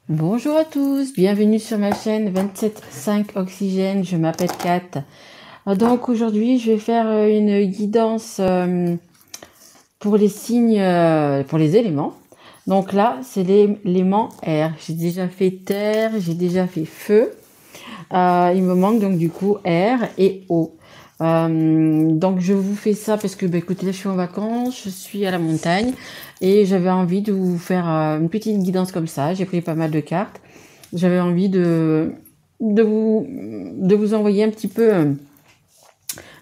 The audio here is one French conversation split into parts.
Bonjour à tous, bienvenue sur ma chaîne 27.5 Oxygène, je m'appelle Kat. Donc aujourd'hui je vais faire une guidance pour les signes, pour les éléments. Donc là c'est l'élément air, j'ai déjà fait terre, j'ai déjà fait feu. Il me manque donc du coup air et eau. Donc je vous fais ça parce que écoutez, là je suis en vacances, je suis à la montagne et j'avais envie de vous faire une petite guidance comme ça. J'ai pris pas mal de cartes. J'avais envie de vous envoyer un petit peu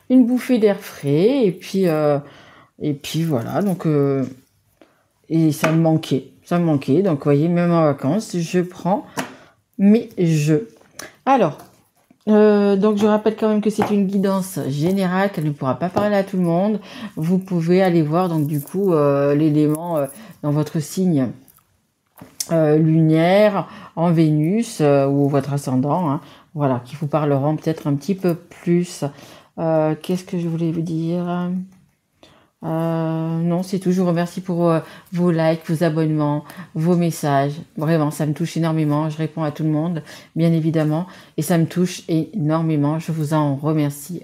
une bouffée d'air frais et puis voilà. Donc et ça me manquait. Donc vous voyez, même en vacances, je prends mes jeux. Alors. Donc je rappelle quand même que c'est une guidance générale, qu'elle ne pourra pas parler à tout le monde. Vous pouvez aller voir donc du coup l'élément dans votre signe lunaire, en Vénus ou votre ascendant, hein, voilà, qui vous parleront peut-être un petit peu plus. Qu'est-ce que je voulais vous dire? Non, c'est tout. Je vous remercie pour vos likes, vos abonnements, vos messages. Vraiment, ça me touche énormément. Je réponds à tout le monde, bien évidemment. Et ça me touche énormément. Je vous en remercie.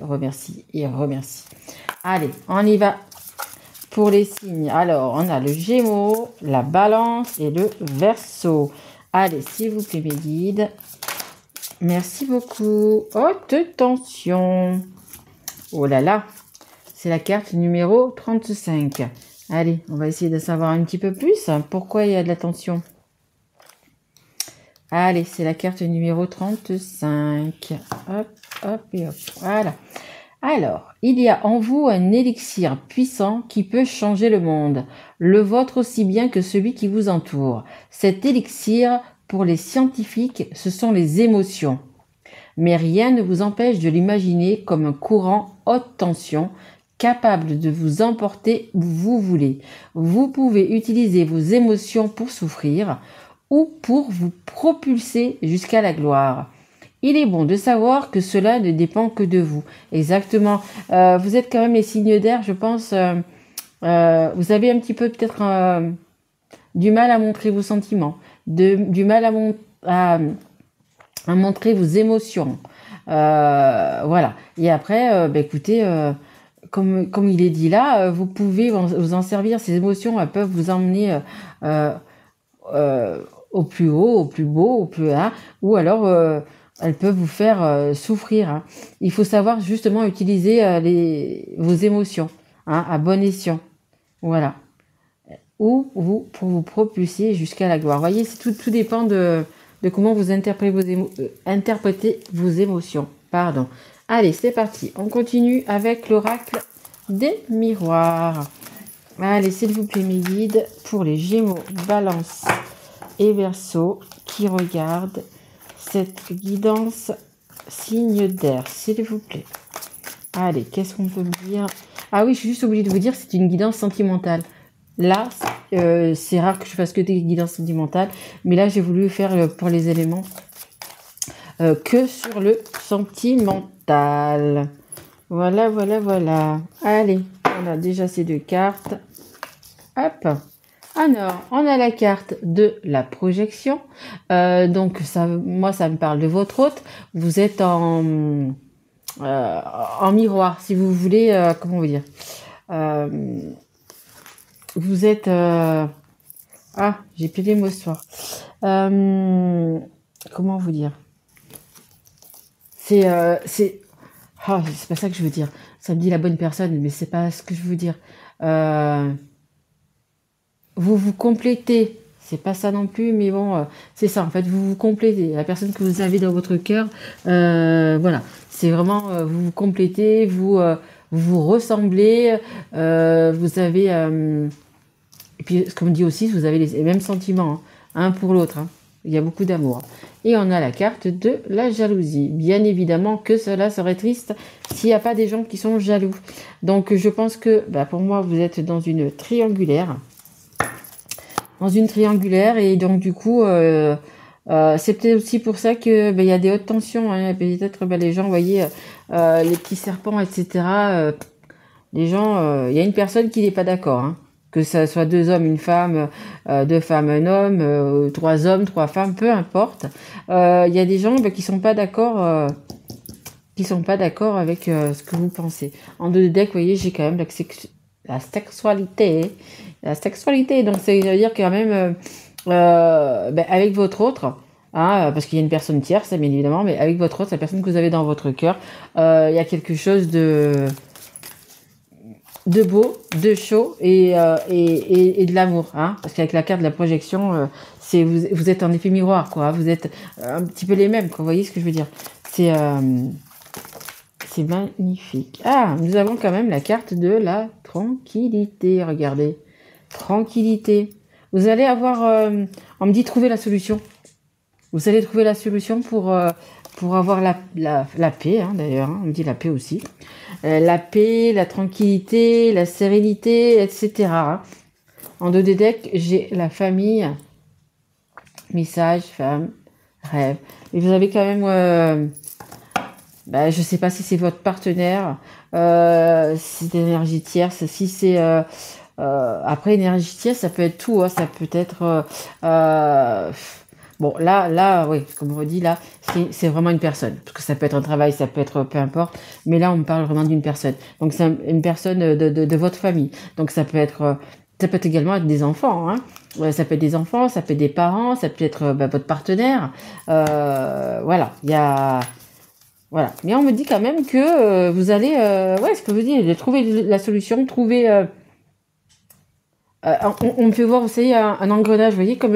Allez, on y va pour les signes. Alors, on a le Gémeaux, la Balance et le Verseau. Allez, s'il vous plaît, mes guides. Merci beaucoup. Haute tension. Oh là là. C'est la carte numéro 35. Allez, on va essayer de savoir un petit peu plus. Pourquoi il y a de la tension? Allez, c'est la carte numéro 35. Hop, hop et hop. Voilà. Alors, il y a en vous un élixir puissant qui peut changer le monde, le vôtre aussi bien que celui qui vous entoure. Cet élixir, pour les scientifiques, ce sont les émotions. Mais rien ne vous empêche de l'imaginer comme un courant haute tension capable de vous emporter où vous voulez. Vous pouvez utiliser vos émotions pour souffrir ou pour vous propulser jusqu'à la gloire. Il est bon de savoir que cela ne dépend que de vous. Exactement. Vous êtes quand même les signes d'air, je pense. Vous avez un petit peu peut-être du mal à montrer vos sentiments, du mal à montrer vos émotions. Voilà. Et après, écoutez, comme il est dit là, vous pouvez vous en servir. Ces émotions, elles peuvent vous emmener au plus haut, au plus beau, au plus haut, ou alors elles peuvent vous faire souffrir. Hein. Il faut savoir justement utiliser vos émotions à bon escient. Voilà. Ou vous pour vous propulser jusqu'à la gloire. Vous voyez, tout dépend de comment vous interprétez vos émotions. Pardon. Allez, c'est parti. On continue avec l'oracle des miroirs. Allez, s'il vous plaît, mes guides, pour les Gémeaux, Balance et Verseau qui regardent cette guidance signe d'air, s'il vous plaît. Allez, qu'est-ce qu'on peut me dire? Ah oui, je suis juste oubliée de vous dire, c'est une guidance sentimentale. Là, c'est rare que je fasse que des guidances sentimentales, mais là, j'ai voulu faire pour les éléments que sur le sentimental. Voilà. Allez, on a déjà ces deux cartes. Hop. Alors, on a la carte de la projection. Donc, moi, ça me parle de votre hôte. Vous êtes en miroir, si vous voulez, comment vous dire. Vous êtes... j'ai plus les mots ce soir. Comment vous dire? C'est pas ça que je veux dire. Ça me dit la bonne personne, mais c'est pas ce que je veux dire. Vous vous complétez. C'est pas ça non plus, mais bon, c'est ça. En fait, vous vous complétez. La personne que vous avez dans votre cœur, voilà. C'est vraiment, vous vous complétez, vous ressemblez, vous avez... et puis, ce qu'on me dit aussi, vous avez les mêmes sentiments, hein, un pour l'autre. Hein. Il y a beaucoup d'amour. Et on a la carte de la jalousie. Bien évidemment que cela serait triste s'il n'y a pas des gens qui sont jaloux. Donc, je pense que, pour moi, vous êtes dans une triangulaire. Et donc, du coup, c'est peut-être aussi pour ça que il y a des hautes tensions. Hein. Peut-être les gens, vous voyez, les petits serpents, etc. Les gens, il y a une personne qui n'est pas d'accord. Hein. que ça soit 2 hommes, une femme, 2 femmes, un homme, 3 hommes, 3 femmes, peu importe. Il y a des gens qui sont pas d'accord, avec ce que vous pensez. En 2 decks, vous voyez, j'ai quand même la sexualité. La sexualité, donc ça veut dire quand même avec votre autre, hein, parce qu'il y a une personne tierce, bien évidemment, mais avec votre autre, la personne que vous avez dans votre cœur, il y a quelque chose de beau, de chaud et de l'amour, hein, parce qu'avec la carte de la projection, c'est vous êtes en effet miroir, quoi. Vous êtes un petit peu les mêmes, quoi. Vous voyez ce que je veux dire? C'est magnifique. Ah, nous avons quand même la carte de la tranquillité. Regardez, tranquillité. Vous allez avoir, on me dit trouver la solution. Vous allez trouver la solution pour avoir la paix, hein, d'ailleurs. Hein, on me dit la paix aussi. La paix, la tranquillité, la sérénité, etc. Hein. En 2D deck, j'ai la famille, message, femme, rêve. Et vous avez quand même, je sais pas si c'est votre partenaire, si c'est énergie tierce, si c'est après énergie tierce, ça peut être tout, hein, ça peut être bon, là, oui, comme on redit, là, c'est vraiment une personne. Parce que ça peut être un travail, ça peut être peu importe. Mais là, on me parle vraiment d'une personne. Donc, c'est une personne de votre famille. Donc, ça peut être également être des enfants. Hein. Ouais, ça peut être des enfants, ça peut être des parents, ça peut être votre partenaire. Voilà, il y a... Voilà. Mais on me dit quand même que vous allez... ce que vous dites, trouver la solution, trouver... on me fait voir, vous savez, un engrenage, vous voyez, comme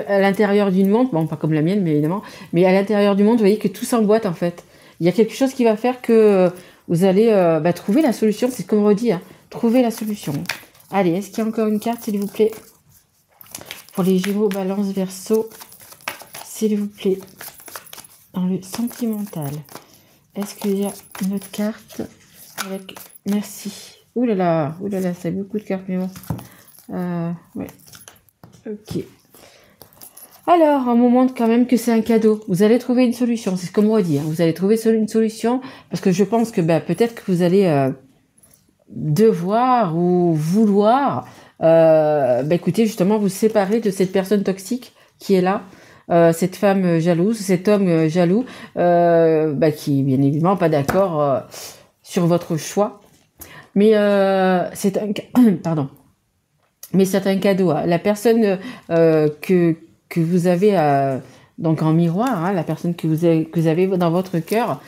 à l'intérieur d'une montre, bon, pas comme la mienne, mais évidemment, mais à l'intérieur du montre, vous voyez que tout s'emboîte, en fait. Il y a quelque chose qui va faire que vous allez trouver la solution, c'est comme on redit, hein, trouver la solution. Allez, est-ce qu'il y a encore une carte, s'il vous plaît? Pour les Gémeaux, Balance, Verseau, s'il vous plaît, dans le sentimental. Est-ce qu'il y a une autre carte avec... Merci. Ouh là là, c'est beaucoup de cartes, mais bon... ouais. Ok. Alors, on me montre quand même que c'est un cadeau. Vous allez trouver une solution. C'est ce qu'on me dit. Hein. Vous allez trouver une solution parce que je pense que peut-être que vous allez devoir ou vouloir, écoutez, justement, vous séparer de cette personne toxique qui est là, cette femme jalouse, cet homme jaloux, qui bien évidemment pas d'accord sur votre choix. Mais c'est un pardon. Mais c'est un cadeau. Hein. La personne que vous avez donc en miroir, hein, la personne que vous avez dans votre cœur,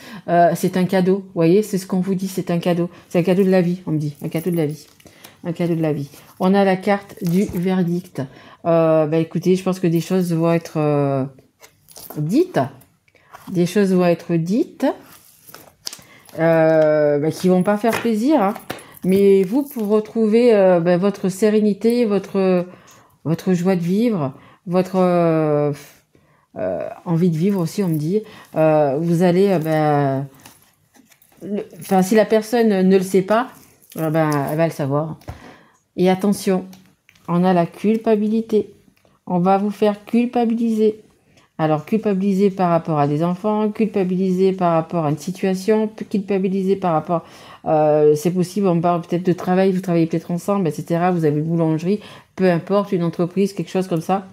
c'est un cadeau. Vous voyez, c'est ce qu'on vous dit, c'est un cadeau. C'est un cadeau de la vie, on me dit. Un cadeau de la vie. Un cadeau de la vie. On a la carte du verdict. Écoutez, je pense que des choses vont être dites. Des choses vont être dites qui vont pas faire plaisir. Hein. Mais vous, pour retrouver votre sérénité, votre joie de vivre, votre envie de vivre aussi, on me dit, vous allez... si la personne ne le sait pas, elle va le savoir. Et attention, on a la culpabilité. On va vous faire culpabiliser. Alors, culpabiliser par rapport à des enfants, culpabiliser par rapport à une situation, culpabiliser par rapport... c'est possible, on parle peut-être de travail, vous travaillez peut-être ensemble, etc. Vous avez une boulangerie, peu importe, une entreprise, quelque chose comme ça.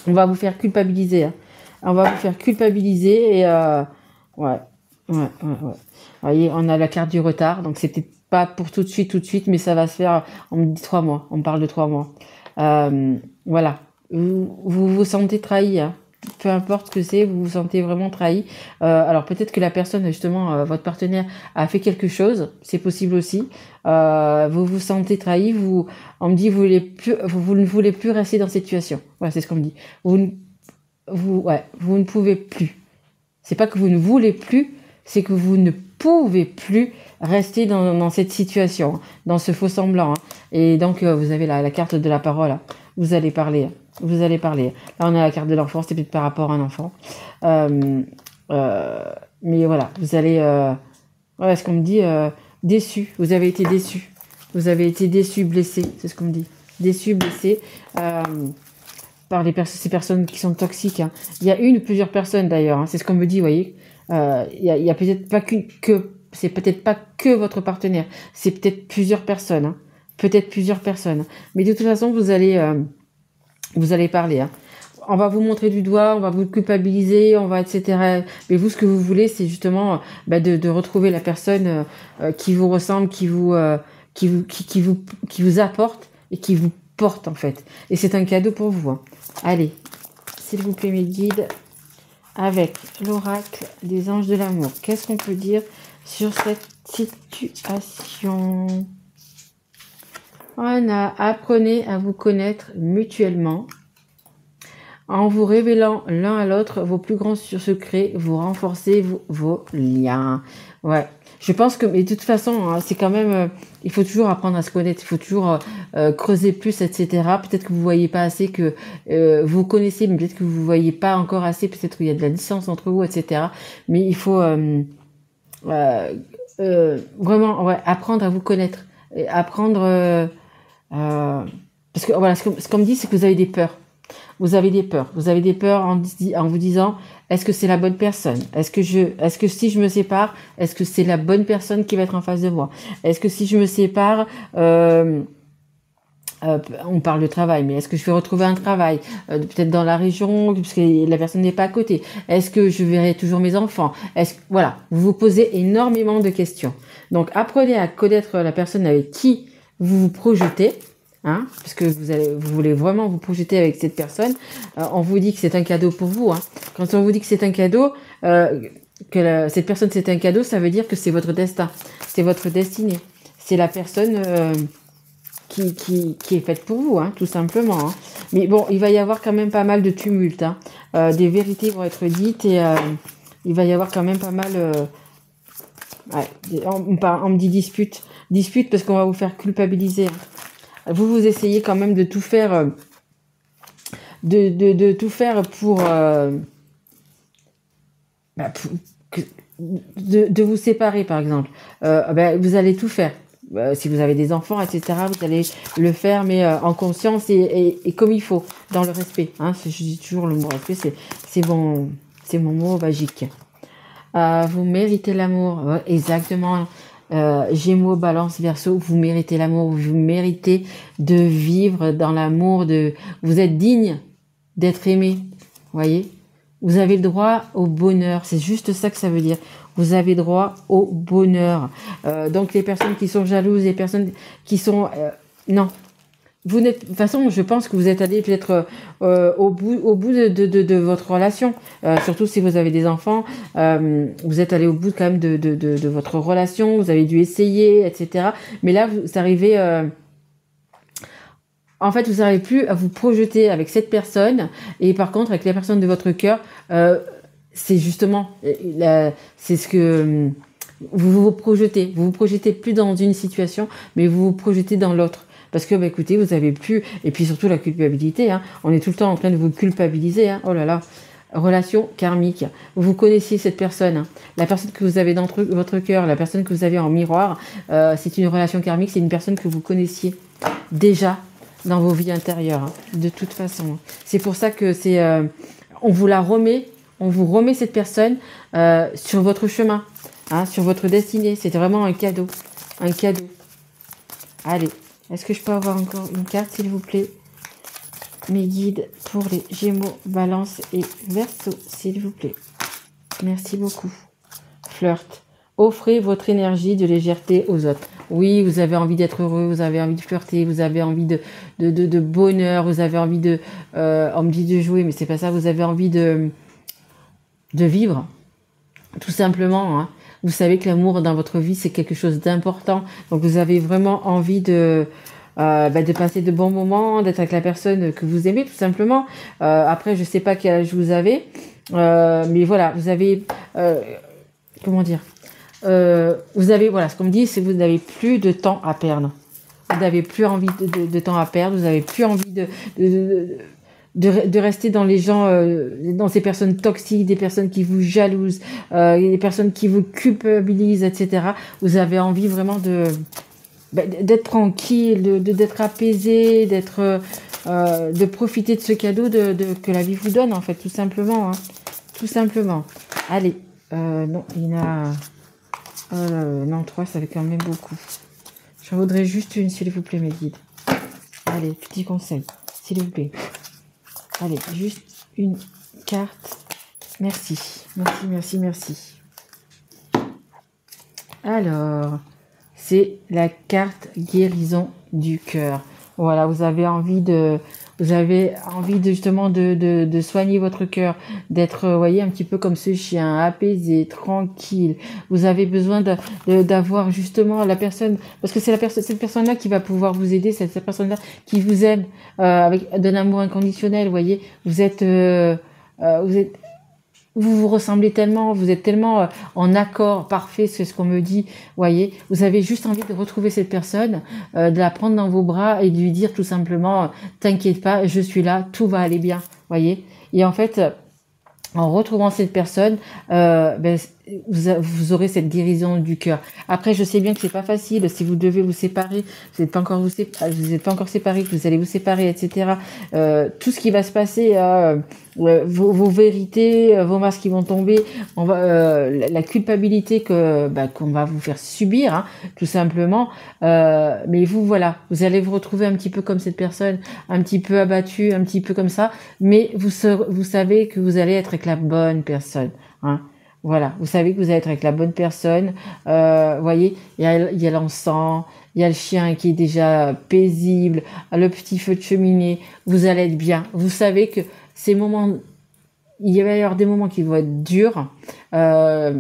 On va vous faire culpabiliser. Hein. On va vous faire culpabiliser et... Ouais. Vous voyez, on a la carte du retard, donc c'était pas pour tout de suite, mais ça va se faire, on me dit 3 mois, on parle de 3 mois. Voilà. Vous vous sentez trahi, hein. Peu importe ce que c'est, vous vous sentez vraiment trahi. Alors peut-être que la personne, justement, votre partenaire a fait quelque chose, c'est possible aussi. Vous vous sentez trahi, on me dit vous ne voulez plus rester dans cette situation. Voilà, c'est ce qu'on me dit. Vous ne pouvez plus. C'est pas que vous ne voulez plus, c'est que vous ne pouvez plus rester dans cette situation, dans ce faux semblant. Hein. Et donc vous avez la carte de la parole. Hein. Vous allez parler. Hein. Vous allez parler. Là, on a la carte de l'enfant, c'est peut-être par rapport à un enfant. Mais voilà, vous allez... ce qu'on me dit, déçu. Vous avez été déçu. Vous avez été déçu, blessé, c'est ce qu'on me dit. Déçu, blessé par ces personnes qui sont toxiques. Hein. Il y a une ou plusieurs personnes d'ailleurs, hein, c'est ce qu'on me dit, vous voyez. Il y a peut-être pas c'est peut-être pas que votre partenaire, c'est peut-être plusieurs personnes. Hein. peut-être plusieurs personnes. Mais de toute façon, vous allez parler. Hein. On va vous montrer du doigt, on va vous culpabiliser, on va etc. Mais vous, ce que vous voulez, c'est justement de retrouver la personne qui vous ressemble, qui vous apporte et qui vous porte en fait. Et c'est un cadeau pour vous. Hein. Allez, s'il vous plaît mes guides, avec l'oracle des anges de l'amour, qu'est-ce qu'on peut dire sur cette situation? On a apprenez à vous connaître mutuellement. En vous révélant l'un à l'autre vos plus grands secrets, vous renforcez vos liens. Ouais, je pense que, mais de toute façon, hein, c'est quand même, il faut toujours apprendre à se connaître, il faut toujours creuser plus, etc. Peut-être que vous voyez pas assez, que vous connaissez, mais peut-être que vous voyez pas encore assez, peut-être qu'il y a de la distance entre vous, etc. Mais il faut vraiment apprendre à vous connaître, et apprendre, parce que voilà, ce qu'on me dit, c'est que vous avez des peurs. Vous avez des peurs. Vous avez des peurs en vous disant, est-ce que c'est la bonne personne? Est-ce que si je me sépare, est-ce que c'est la bonne personne qui va être en face de moi? Est-ce que si je me sépare, on parle de travail, mais est-ce que je vais retrouver un travail, peut-être dans la région, puisque la personne n'est pas à côté? Est-ce que je verrai toujours mes enfants? Voilà, vous vous posez énormément de questions. Donc, apprenez à connaître la personne avec qui vous vous projetez. Hein, puisque vous voulez vraiment vous projeter avec cette personne, on vous dit que c'est un cadeau pour vous. Hein. Quand on vous dit que c'est un cadeau, cette personne c'est un cadeau, ça veut dire que c'est votre destin, c'est votre destinée, c'est la personne qui est faite pour vous, hein, tout simplement. Hein. Mais bon, il va y avoir quand même pas mal de tumulte. Hein. Des vérités vont être dites et il va y avoir quand même pas mal. On me dit dispute parce qu'on va vous faire culpabiliser. Hein. Vous essayez quand même de tout faire, de tout faire pour de vous séparer, par exemple. Vous allez tout faire. Si vous avez des enfants, etc., vous allez le faire, mais en conscience et comme il faut, dans le respect. Hein. Je dis toujours le mot respect, c'est mon mot magique. Vous méritez l'amour, exactement. Gémeaux, Balance, Verseau, vous méritez l'amour, vous méritez de vivre dans l'amour, vous êtes digne d'être aimé, voyez. Vous avez le droit au bonheur, c'est juste ça que ça veut dire. Vous avez droit au bonheur. Donc les personnes qui sont jalouses, les personnes qui sont non. Vous n'êtes, de toute façon, je pense que vous êtes allé peut-être au bout de votre relation, surtout si vous avez des enfants. Vous êtes allé au bout quand même de votre relation. Vous avez dû essayer, etc. Mais là, vous arrivez, en fait, vous n'arrivez plus à vous projeter avec cette personne. Et par contre, avec la personne de votre cœur, c'est justement, c'est ce que vous vous projetez. Vous vous projetez plus dans une situation, mais vous vous projetez dans l'autre. Parce que, écoutez, vous avez plus, et puis surtout la culpabilité, hein. On est tout le temps en train de vous culpabiliser, hein. Oh là là. Relation karmique. Vous connaissiez cette personne, hein. La personne que vous avez dans votre cœur, la personne que vous avez en miroir, c'est une relation karmique, c'est une personne que vous connaissiez déjà dans vos vies intérieures, hein, de toute façon. C'est pour ça que on vous remet cette personne sur votre chemin, hein, sur votre destinée. C'est vraiment un cadeau, un cadeau. Allez. Est-ce que je peux avoir encore une carte, s'il vous plaît? Mes guides pour les Gémeaux, Balance et Verseau, s'il vous plaît. Merci beaucoup. Flirt. Offrez votre énergie de légèreté aux autres. Oui, vous avez envie d'être heureux, vous avez envie de flirter, vous avez envie de bonheur, vous avez envie de... on me dit de jouer, mais c'est pas ça. Vous avez envie de vivre, tout simplement, hein. Vous savez que l'amour dans votre vie, c'est quelque chose d'important. Donc, vous avez vraiment envie de passer de bons moments, d'être avec la personne que vous aimez, tout simplement. Après, je sais pas quel âge vous avez. Mais voilà, vous avez... comment dire, vous avez... Voilà, ce qu'on me dit, c'est que vous n'avez plus de temps à perdre. Vous n'avez plus envie de temps à perdre. Vous n'avez plus envie de rester dans les gens, dans ces personnes toxiques, des personnes qui vous jalousent, des personnes qui vous culpabilisent, etc. Vous avez envie vraiment d'être tranquille, d'être apaisé, de profiter de ce cadeau que la vie vous donne, en fait, tout simplement. Hein. Tout simplement. Allez, non, il y en a... non, 3, ça fait quand même beaucoup. J'en voudrais juste une, s'il vous plaît, mes guides. Allez, petit conseil, s'il vous plaît. Allez, juste une carte. Merci, merci, merci, merci. Alors, c'est la carte guérison du cœur. Voilà, vous avez envie de justement de soigner votre cœur, d'être, vous voyez, un petit peu comme ce chien, apaisé, tranquille. Vous avez besoin d'avoir justement la personne, parce que c'est cette personne-là qui va pouvoir vous aider, c'est cette personne-là qui vous aime avec de l'amour inconditionnel. Vous voyez, vous vous ressemblez tellement, vous êtes tellement en accord parfait, c'est ce qu'on me dit, voyez, vous avez juste envie de retrouver cette personne, de la prendre dans vos bras et de lui dire tout simplement, t'inquiète pas, je suis là, tout va aller bien, voyez. Et en fait, en retrouvant cette personne, vous aurez cette guérison du cœur. Après, je sais bien que c'est pas facile. Si vous devez vous séparer, vous n'êtes pas encore séparés, que vous allez vous séparer, etc. Tout ce qui va se passer, vos vérités, vos masques qui vont tomber, la culpabilité qu'on va vous faire subir, hein, tout simplement. Mais voilà, vous allez vous retrouver un petit peu comme cette personne, un petit peu abattu, un petit peu comme ça. Mais vous savez que vous allez être avec la bonne personne, hein. Voilà, vous savez que vous allez être avec la bonne personne. Voyez, il y a l'encens, il y a le chien qui est déjà paisible, le petit feu de cheminée. Vous allez être bien. Vous savez que ces moments, il va y avoir des moments qui vont être durs, mais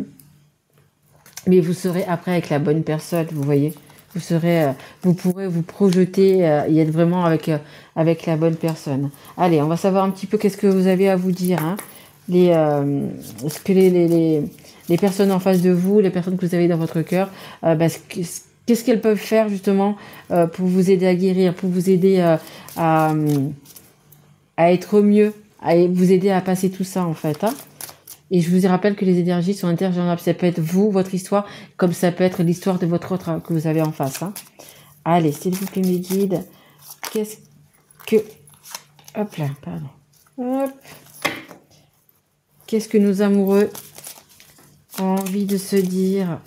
vous serez après avec la bonne personne. Vous voyez, vous pourrez vous projeter et être vraiment avec la bonne personne. Allez, on va savoir un petit peu qu'est-ce que vous avez à vous dire, hein. Ce que les personnes en face de vous, les personnes que vous avez dans votre cœur, qu'est-ce qu'elles peuvent faire justement pour vous aider à guérir, pour vous aider à être mieux, à vous aider à passer tout ça en fait, hein. Et je vous rappelle que les énergies sont interchangeables. Ça peut être vous, votre histoire, comme ça peut être l'histoire de votre autre que vous avez en face, hein. Allez, s'il vous plaît mes guides, qu'est-ce que... Hop là, pardon. Hop. Qu'est-ce que nos amoureux ont envie de se dire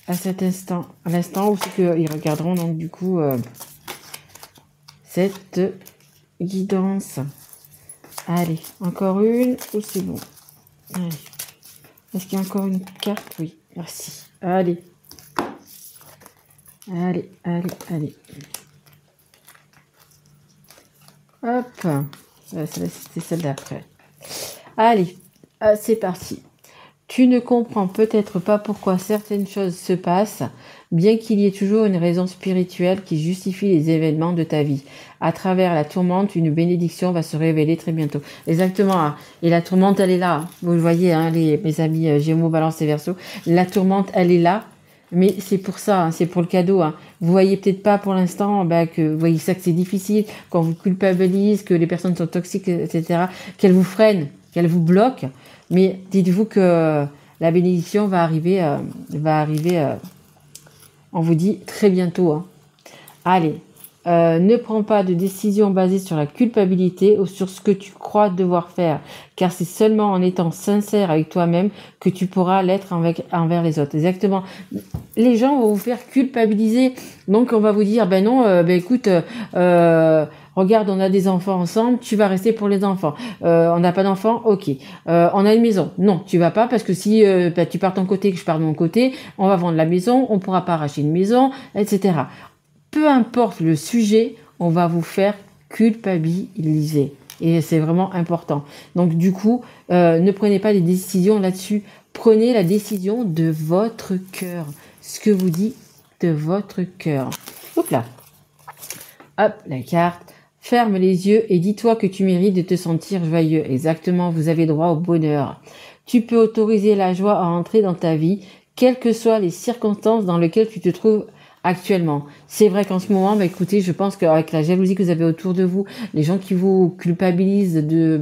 à cet instant, à l'instant où c'est qu'ils regarderont donc du coup cette guidance. Allez, encore une ou c'est bon? Allez. Est-ce qu'il y a encore une carte? Oui, merci. Allez. Allez, allez, allez. Hop. C'est celle d'après. Allez. C'est parti. Tu ne comprends peut-être pas pourquoi certaines choses se passent, bien qu'il y ait toujours une raison spirituelle qui justifie les événements de ta vie. À travers la tourmente, une bénédiction va se révéler très bientôt. Exactement. Hein. Et la tourmente, elle est là. Vous le voyez, hein, mes amis Gémeaux, Balance et Verseau. La tourmente, elle est là. Mais c'est pour ça, hein, c'est pour le cadeau. Hein. Vous voyez peut-être pas pour l'instant que vous voyez ça que c'est difficile, qu'on vous culpabilise, que les personnes sont toxiques, etc., qu'elles vous freinent, qu'elles vous bloquent. Mais dites-vous que la bénédiction va arriver, on vous dit très bientôt, hein. Allez, ne prends pas de décision basée sur la culpabilité ou sur ce que tu crois devoir faire, car c'est seulement en étant sincère avec toi-même que tu pourras l'être envers les autres. Exactement. Les gens vont vous faire culpabiliser, donc on va vous dire, ben non, écoute, regarde, on a des enfants ensemble, tu vas rester pour les enfants. On n'a pas d'enfants, ok. On a une maison, non, tu vas pas parce que si tu pars de ton côté, que je pars de mon côté, on va vendre la maison, on pourra pas arracher une maison, etc. Peu importe le sujet, on va vous faire culpabiliser. Et c'est vraiment important. Donc du coup, ne prenez pas des décisions là-dessus. Prenez la décision de votre cœur. Ce que vous dit de votre cœur. Hop là. Hop, la carte. Ferme les yeux et dis-toi que tu mérites de te sentir joyeux. Exactement, vous avez droit au bonheur. Tu peux autoriser la joie à entrer dans ta vie, quelles que soient les circonstances dans lesquelles tu te trouves actuellement. C'est vrai qu'en ce moment, écoutez, je pense qu'avec la jalousie que vous avez autour de vous, les gens qui vous culpabilisent de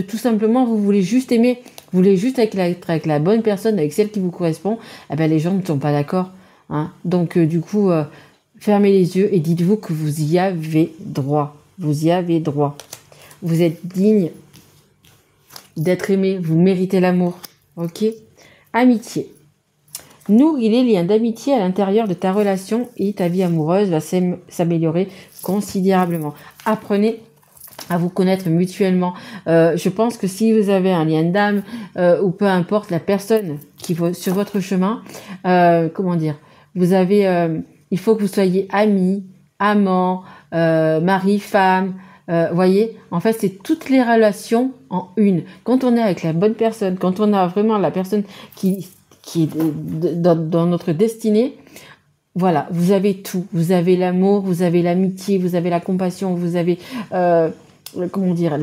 tout simplement, vous voulez juste aimer, vous voulez juste être avec la bonne personne, avec celle qui vous correspond, les gens ne sont pas d'accord, hein. Donc du coup, fermez les yeux et dites-vous que vous y avez droit. Vous y avez droit. Vous êtes digne d'être aimé, vous méritez l'amour. Ok? Amitié. Nourris les liens d'amitié à l'intérieur de ta relation et ta vie amoureuse va s'améliorer considérablement. Apprenez à vous connaître mutuellement. Je pense que si vous avez un lien d'âme ou peu importe la personne qui va sur votre chemin, comment dire, vous avez, il faut que vous soyez amis, amants, mari, femme. Voyez, en fait, c'est toutes les relations en une. Quand on est avec la bonne personne, quand on a vraiment la personne qui est dans notre destinée, voilà, vous avez tout. Vous avez l'amour, vous avez l'amitié, vous avez la compassion, vous avez comment dire,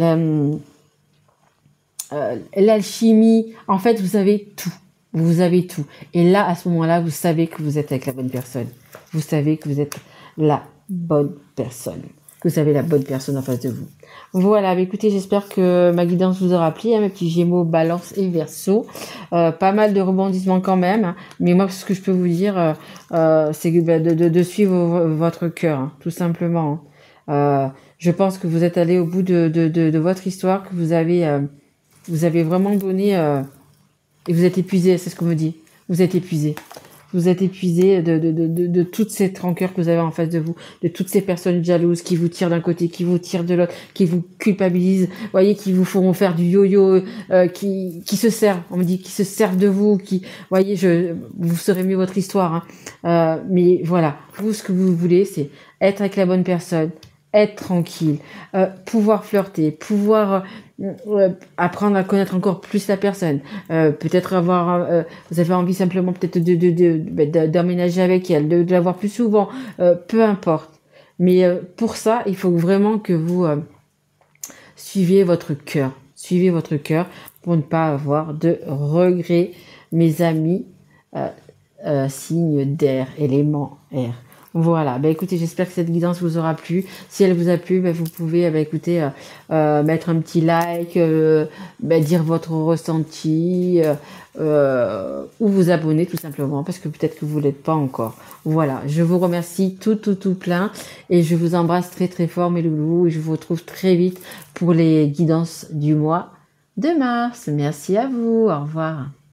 l'alchimie. En fait, vous avez tout. Vous avez tout. Et là, à ce moment-là, vous savez que vous êtes avec la bonne personne. Vous savez que vous êtes la bonne personne. Que vous avez la bonne personne en face de vous. Voilà, bah écoutez, j'espère que ma guidance vous aura plu, hein, mes petits Gémeaux, Balance et Verseau. Pas mal de rebondissements quand même, hein, mais moi, ce que je peux vous dire, c'est de suivre votre cœur, hein, tout simplement. Hein. Je pense que vous êtes allé au bout de votre histoire, que vous avez vraiment donné, et vous êtes épuisé, c'est ce qu'on me dit. Vous êtes épuisé. Vous êtes épuisé de toute cette rancœur que vous avez en face de vous, de toutes ces personnes jalouses qui vous tirent d'un côté, qui vous tirent de l'autre, qui vous culpabilisent, voyez, qui vous feront faire du yo-yo, qui se servent, on me dit, qui se servent de vous, qui, voyez, vous saurez mieux votre histoire, hein. Mais voilà, vous, ce que vous voulez, c'est être avec la bonne personne, être tranquille, pouvoir flirter, pouvoir apprendre à connaître encore plus la personne, peut-être avoir, vous avez envie simplement peut-être d'emménager avec elle, de la voir plus souvent, peu importe. Mais pour ça, il faut vraiment que vous suiviez votre cœur pour ne pas avoir de regrets, mes amis, signe d'air, élément air. Voilà, bah écoutez, j'espère que cette guidance vous aura plu. Si elle vous a plu, bah, vous pouvez écoutez, mettre un petit like, dire votre ressenti, ou vous abonner tout simplement, parce que peut-être que vous l'êtes pas encore. Voilà, je vous remercie tout plein, et je vous embrasse très très fort mes loulous, et je vous retrouve très vite pour les guidances du mois de mars. Merci à vous, au revoir.